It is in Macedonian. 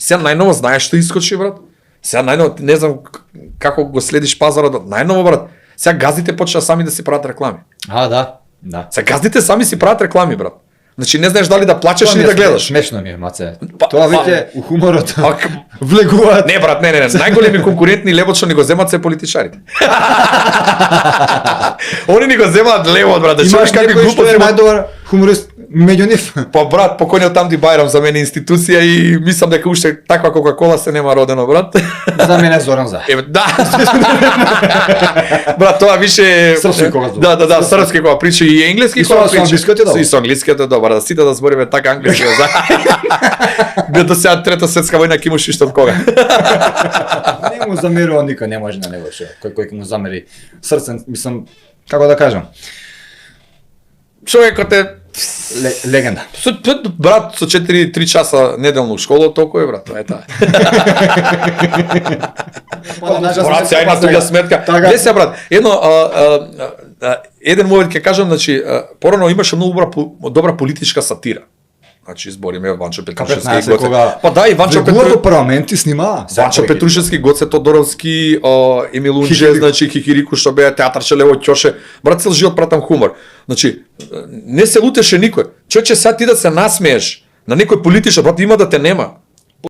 Сега најново знаеш што искочи, брат. Сега најново, не знам како го следиш пазарот, најново, брат. Сега газдите почна сами да си прават реклами. Да. Сега газдите сами си прават реклами, брат. Значи не знаеш дали да плачеш или да гледаш. Смешно ми е, маце. Па- Тоа па- веќе у хуморот А, влегуваат. Не, брат, не. Најголеми конкурентни левот што ни го земат се политичарите. Они ни го земаат левот, брат, да Имаш чуеш какви некој што глупости. е најдобар хуморист меѓу нив. Па брат, покојниот Тамди Бајрам за мене институција и мислам дека уште таква Кока-кола се нема родено, брат. За мене Зоран За. Да. Брат, тоа више Српски кога збор. Да, српски кога прича и енглески И со кога прича. англискиот е добар. И со англискиот е добар, да сите да збориме така англиски. Бето сега трета светска војна ќе имаш уште од кога. Не му замерува никој, не може на него што. Кој ќе му замери срцен, мислам, како да кажам, Човекот е легенда. брат со 4-3 часа неделно у школа, толку е брат, тоа е таа. Брат, сега има туѓа сметка. Не се брат, еден момент ќе кажам, значи порано имаше многу добра политичка сатира. Значи избориме Ванчо Петрушевски и Гоце. Па да, и Ванчо Петрушевски парламенти снима. Ванчо Петрушевски, Гоце Тодоровски, Емил Унче, Хихирику. значи Хихирику што беа театарче Лево Ќоше. Брат, цел живот пратам хумор. Значи не се лутеше никој. Човече, сега ти да се насмееш на некој политичар, брат, има да те нема.